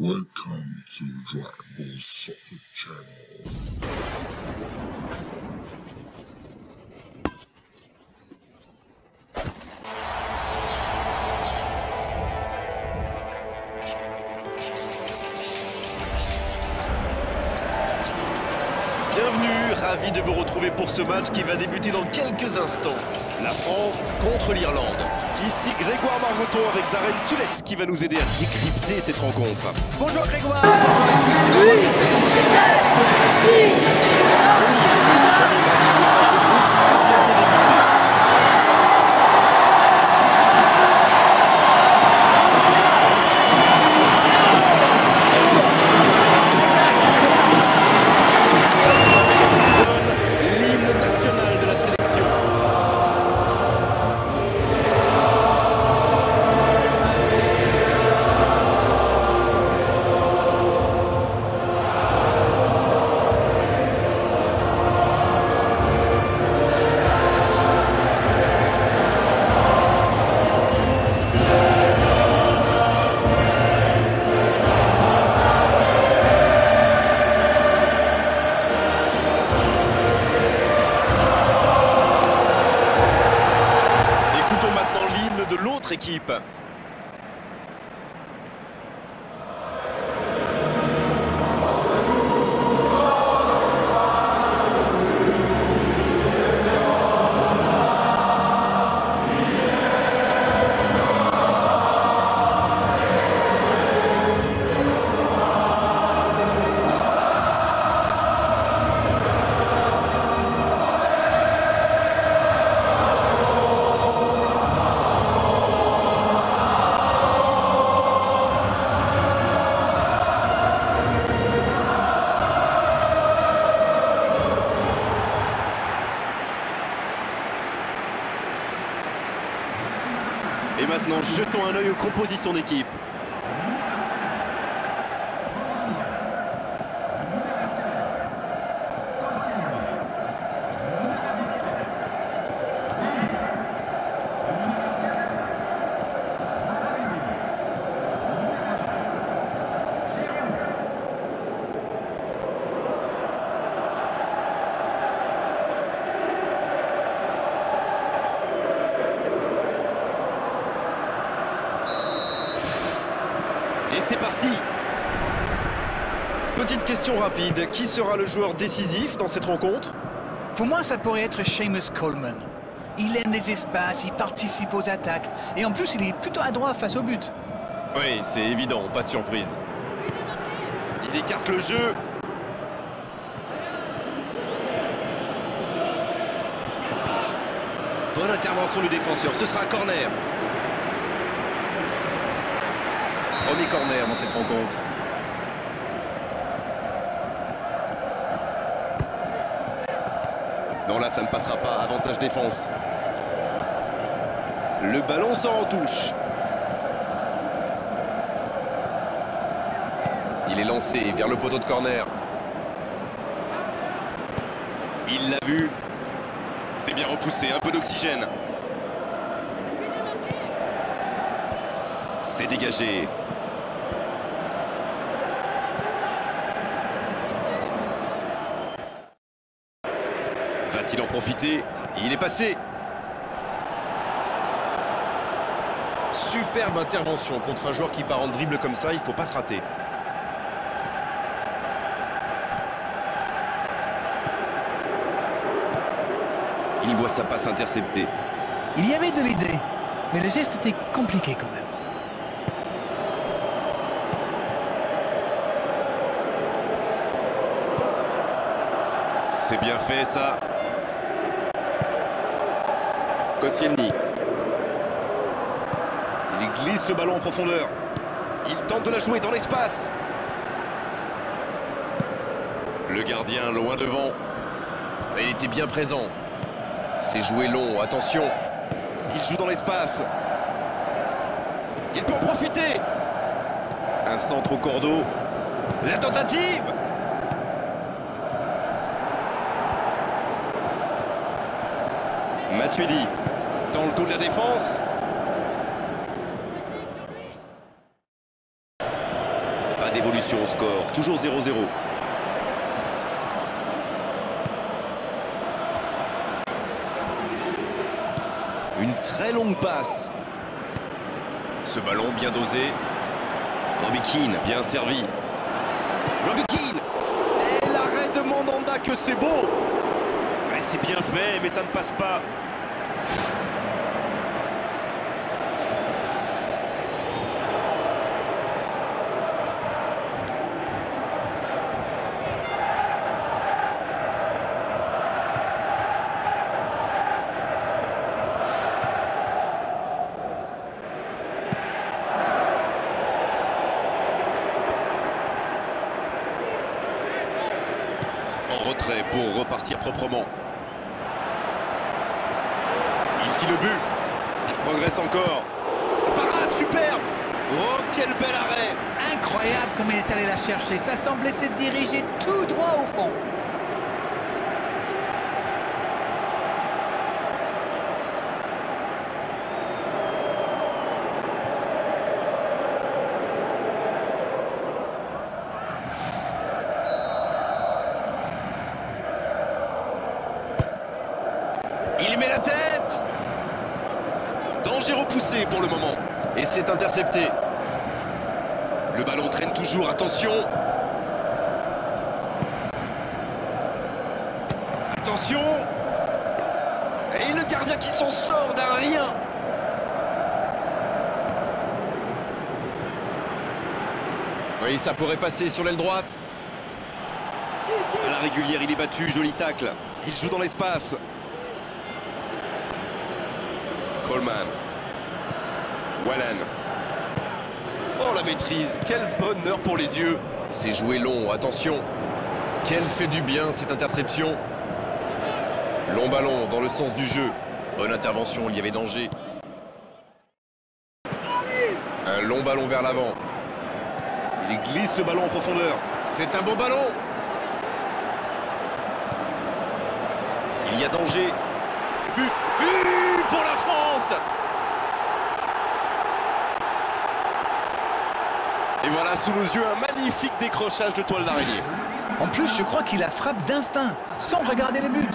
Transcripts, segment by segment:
Welcome to Dragon Ball Soccer Channel. Bienvenue, ravi de vous retrouver pour ce match qui va débuter dans quelques instants. La France contre l'Irlande. Ici Grégoire Margoton avec Darren Tulette qui va nous aider à décrypter cette rencontre. Bonjour Grégoire. L'hymne national de la sélection. Écoutons maintenant l'hymne de l'autre équipe. Et maintenant, jetons un œil aux compositions d'équipe. Et c'est parti! Petite question rapide, qui sera le joueur décisif dans cette rencontre? Pour moi, ça pourrait être Seamus Coleman. Il aime les espaces, il participe aux attaques. Et en plus, il est plutôt adroit face au but. Oui, c'est évident, pas de surprise. Il écarte le jeu. Bonne intervention du défenseur, ce sera un corner. Premier corner dans cette rencontre. Non, là, ça ne passera pas. Avantage défense. Le ballon sort en touche. Il est lancé vers le poteau de corner. Il l'a vu. C'est bien repoussé, un peu d'oxygène. C'est dégagé. Va-t-il en profiter? Il est passé. Superbe intervention contre un joueur qui part en dribble comme ça, il ne faut pas se rater. Il voit sa passe interceptée. Il y avait de l'idée, mais le geste était compliqué quand même. C'est bien fait ça. Koscielny. Il glisse le ballon en profondeur. Il tente de la jouer dans l'espace. Le gardien loin devant. Il était bien présent. C'est joué long, attention. Il joue dans l'espace. Il peut en profiter. Un centre au cordeau. La tentative. Matuidi dans le dos de la défense. Pas d'évolution au score, toujours 0-0. Une très longue passe. Ce ballon bien dosé. Robbie Keane, bien servi. Robbie Keane. Et l'arrêt de Mandanda, que c'est beau. Ouais, c'est bien fait, mais ça ne passe pas. En retrait pour repartir proprement. Il fit le but. Il progresse encore. Parade, superbe. Oh, quel bel arrêt. Incroyable comme il est allé la chercher. Ça semblait se diriger tout droit au fond. Il met la tête. Danger repoussé pour le moment. Et c'est intercepté. Le ballon traîne toujours, attention. Attention. Et le gardien qui s'en sort d'un rien. Oui, ça pourrait passer sur l'aile droite. À la régulière, il est battu, joli tacle. Il joue dans l'espace. Coleman. Wallen. Oh, la maîtrise, quel bonheur pour les yeux. C'est joué long, attention. Quel fait du bien cette interception. Long ballon dans le sens du jeu. Bonne intervention, il y avait danger. Un long ballon vers l'avant. Il glisse le ballon en profondeur. C'est un beau ballon. Il y a danger. But, but pour la France. Et voilà sous nos yeux un magnifique décrochage de toile d'araignée. En plus, je crois qu'il la frappe d'instinct, sans regarder les buts.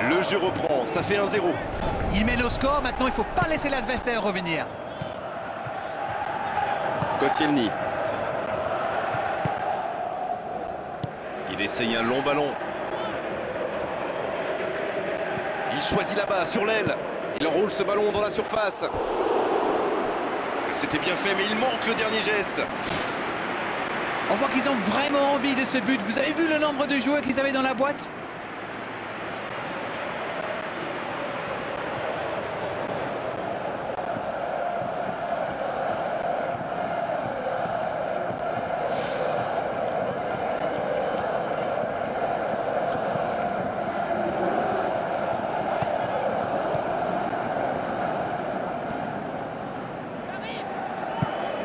Le jeu reprend, ça fait 1-0. Il mène au score, maintenant il ne faut pas laisser l'adversaire revenir. Koscielny. Il essaye un long ballon. Il choisit là-bas, sur l'aile. Il enroule ce ballon dans la surface. C'était bien fait, mais il manque le dernier geste. On voit qu'ils ont vraiment envie de ce but. Vous avez vu le nombre de joueurs qu'ils avaient dans la boîte?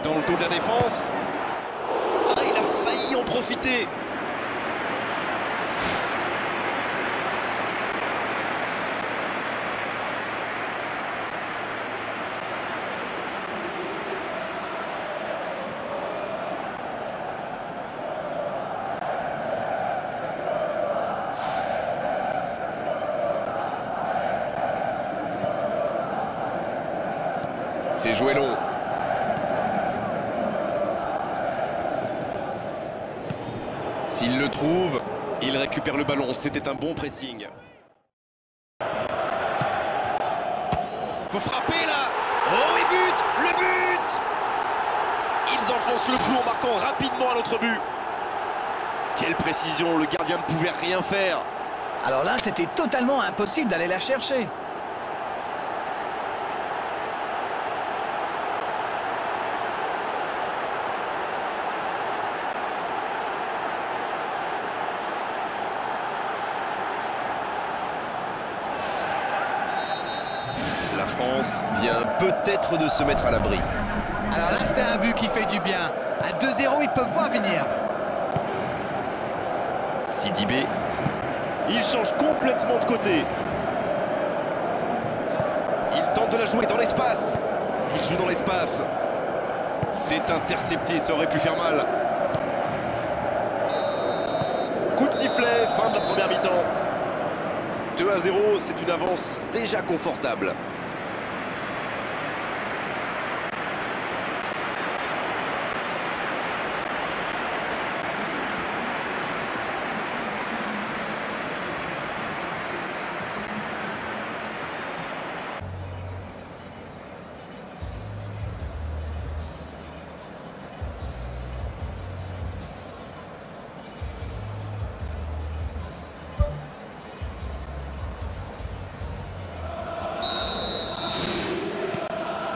Dans le dos de la défense. Ah, il a failli en profiter. C'est joué long. S'il le trouve, il récupère le ballon. C'était un bon pressing. Faut frapper là. Oh, et but. Le but. Ils enfoncent le clou en marquant rapidement un autre but. Quelle précision, le gardien ne pouvait rien faire. Alors là, c'était totalement impossible d'aller la chercher. France vient peut-être de se mettre à l'abri. Alors là, c'est un but qui fait du bien. À 2-0, ils peuvent voir venir. Sidibé. Il change complètement de côté. Il tente de la jouer dans l'espace. Il joue dans l'espace. C'est intercepté, ça aurait pu faire mal. Coup de sifflet, fin de la première mi-temps. 2-0, c'est une avance déjà confortable.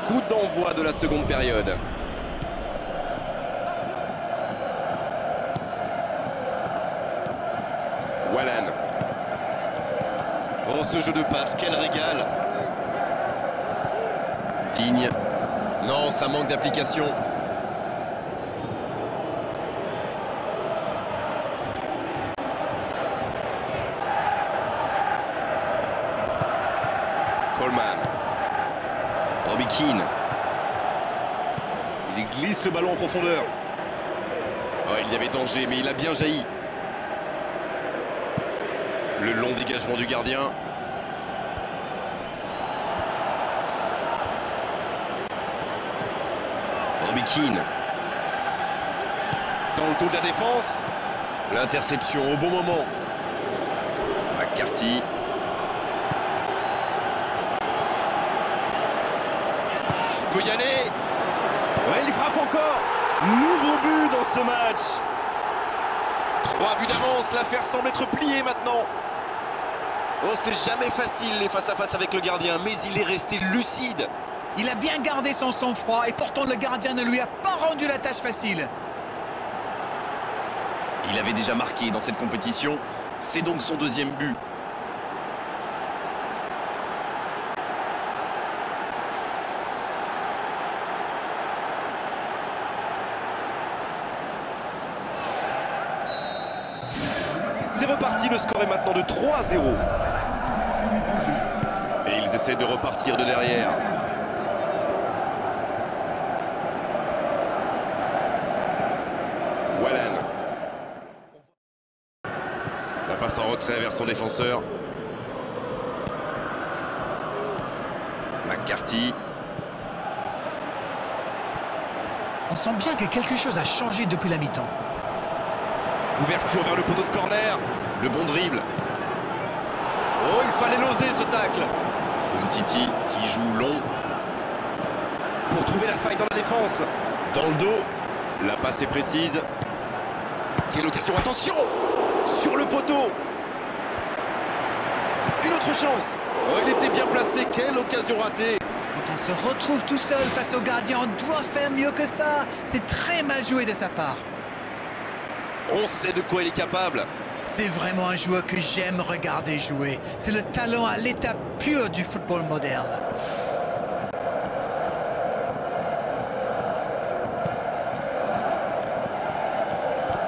Coup d'envoi de la seconde période. Wallan. Oh, ce jeu de passe, quel régal. Digne. Non, ça manque d'application. Coleman. Robbie Keane. Il glisse le ballon en profondeur. Oh, il y avait danger, mais il a bien jailli. Le long dégagement du gardien. Robbie Keane. Dans le dos de la défense. L'interception au bon moment. McCarthy. Il peut y aller. Ouais, il frappe encore. Nouveau but dans ce match. 3 buts d'avance, l'affaire semble être pliée maintenant. Oh, c'était jamais facile les face-à-face avec le gardien, mais il est resté lucide. Il a bien gardé son sang-froid et pourtant le gardien ne lui a pas rendu la tâche facile. Il avait déjà marqué dans cette compétition, c'est donc son deuxième but. C'est reparti, le score est maintenant de 3-0. Et ils essaient de repartir de derrière. Wallan. La passe en retrait vers son défenseur. McCarthy. On sent bien que quelque chose a changé depuis la mi-temps. Ouverture vers le poteau de corner. Le bon dribble. Oh, il fallait l'oser ce tacle. Umtiti qui joue long. Pour trouver la faille dans la défense. Dans le dos. La passe est précise. Quelle occasion. Attention. Sur le poteau. Une autre chance. Oh, il était bien placé. Quelle occasion ratée. Quand on se retrouve tout seul face au gardien, on doit faire mieux que ça. C'est très mal joué de sa part. On sait de quoi il est capable. C'est vraiment un joueur que j'aime regarder jouer. C'est le talent à l'état pur du football moderne.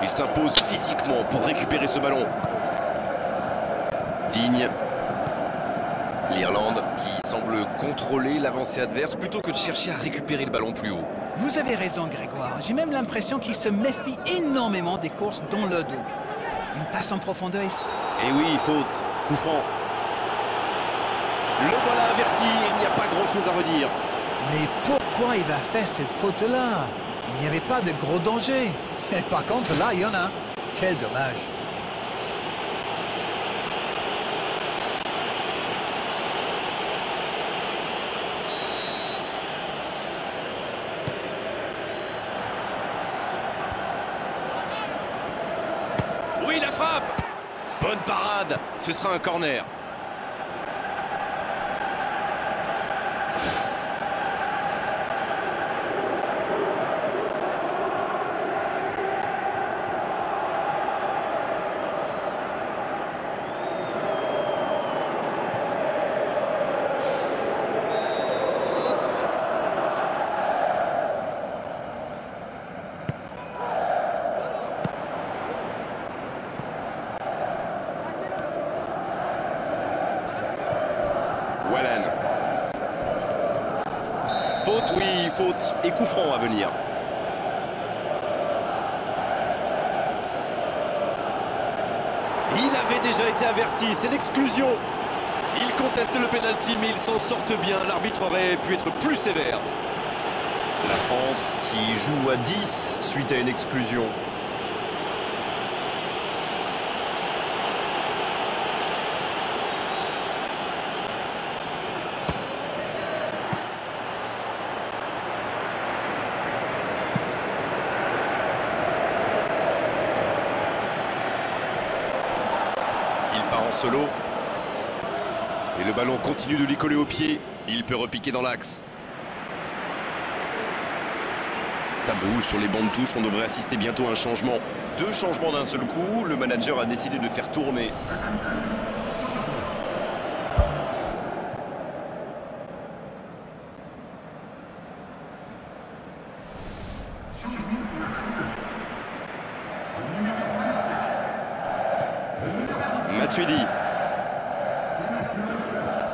Il s'impose physiquement pour récupérer ce ballon. Digne. L'Irlande qui semble contrôler l'avancée adverse plutôt que de chercher à récupérer le ballon plus haut. Vous avez raison, Grégoire. J'ai même l'impression qu'il se méfie énormément des courses dans le dos. Une passe en profondeur ici. Et oui, faute. Coup franc. Le voilà averti, il n'y a pas grand-chose à redire. Mais pourquoi il va faire cette faute-là? Il n'y avait pas de gros danger. Et par contre, là, il y en a. Quel dommage. Oui, la frappe. Bonne parade. Ce sera un corner. faute, oui, faute et coup franc à venir. Il avait déjà été averti, c'est l'exclusion. Il conteste le pénalty, mais il s'en sortent bien. L'arbitre aurait pu être plus sévère. La France qui joue à 10 suite à une exclusion. Il part en solo. Et le ballon continue de lui coller au pied. Il peut repiquer dans l'axe. Ça bouge sur les bancs de touche, on devrait assister bientôt à un changement. 2 changements d'un seul coup, le manager a décidé de faire tourner. Matuidi.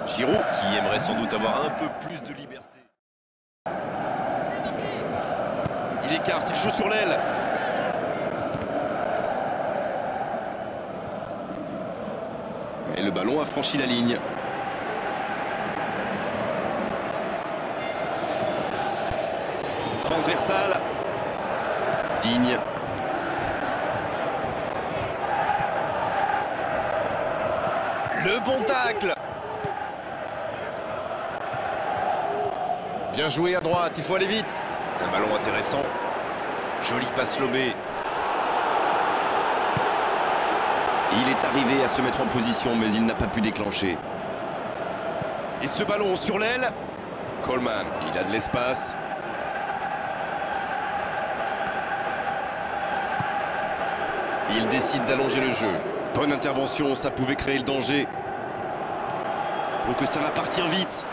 Giroud, qui aimerait sans doute avoir un peu plus de liberté. Il écarte, il joue sur l'aile. Et le ballon a franchi la ligne. Transversal. Digne. Le bon tacle. Bien joué à droite, il faut aller vite. Un ballon intéressant. Joli passe lobé. Il est arrivé à se mettre en position, mais il n'a pas pu déclencher. Et ce ballon sur l'aile. Coleman, il a de l'espace. Il décide d'allonger le jeu. Bonne intervention, ça pouvait créer le danger. Donc ça va partir vite.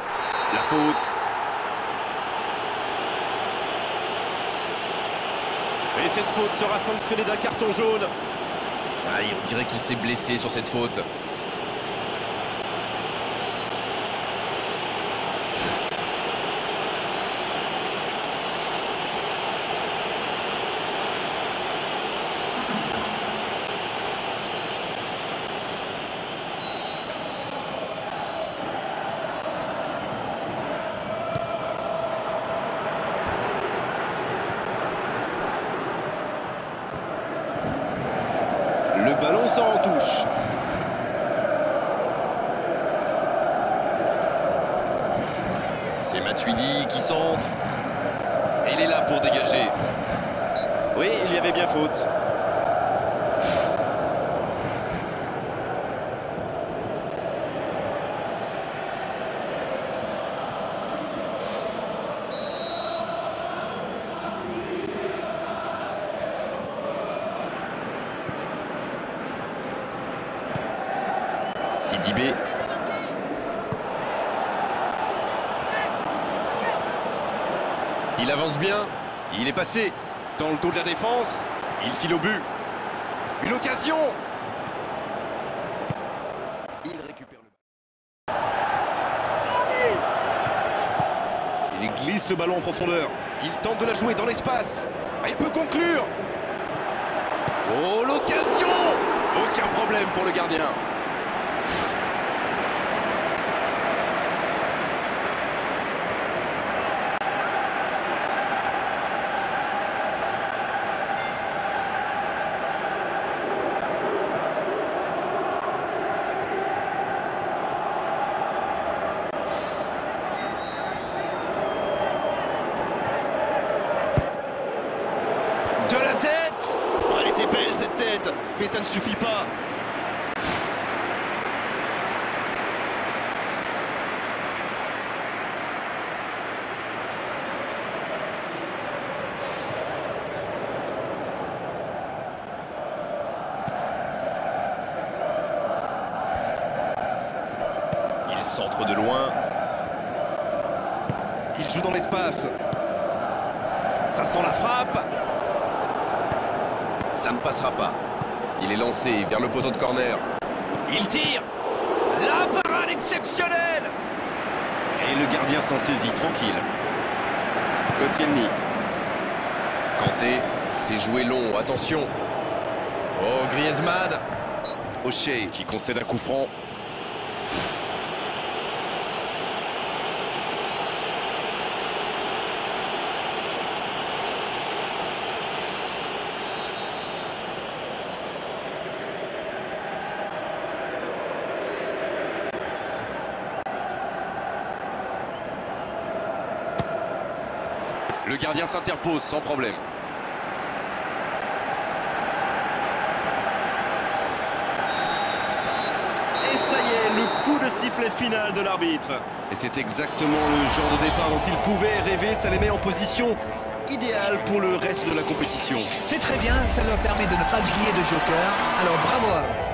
La faute. Et cette faute sera sanctionnée d'un carton jaune. Ah, on dirait qu'il s'est blessé sur cette faute. Le ballon sort en touche. C'est Matuidi qui centre. Et il est là pour dégager. Oui, il y avait bien faute. Sidibé. Il avance bien. Il est passé dans le dos de la défense. Il file au but. Une occasion. Il récupère le ballon. Il glisse le ballon en profondeur. Il tente de la jouer dans l'espace. Il peut conclure. Oh, l'occasion. Aucun problème pour le gardien. De la tête. Oh, elle était belle cette tête, mais ça ne suffit pas. Il centre de loin. Il joue dans l'espace. Ça sent la frappe. Ça ne passera pas. Il est lancé vers le poteau de corner. Il tire. La parade exceptionnelle. Et le gardien s'en saisit, tranquille. Koscielny. Kanté, c'est joué long, attention. Oh, Griezmann. O'Shea qui concède un coup franc. Le gardien s'interpose sans problème. Et ça y est, le coup de sifflet final de l'arbitre. Et c'est exactement le genre de départ dont il pouvait rêver. Ça les met en position idéale pour le reste de la compétition. C'est très bien, ça leur permet de ne pas griller de joker. Alors bravo à eux.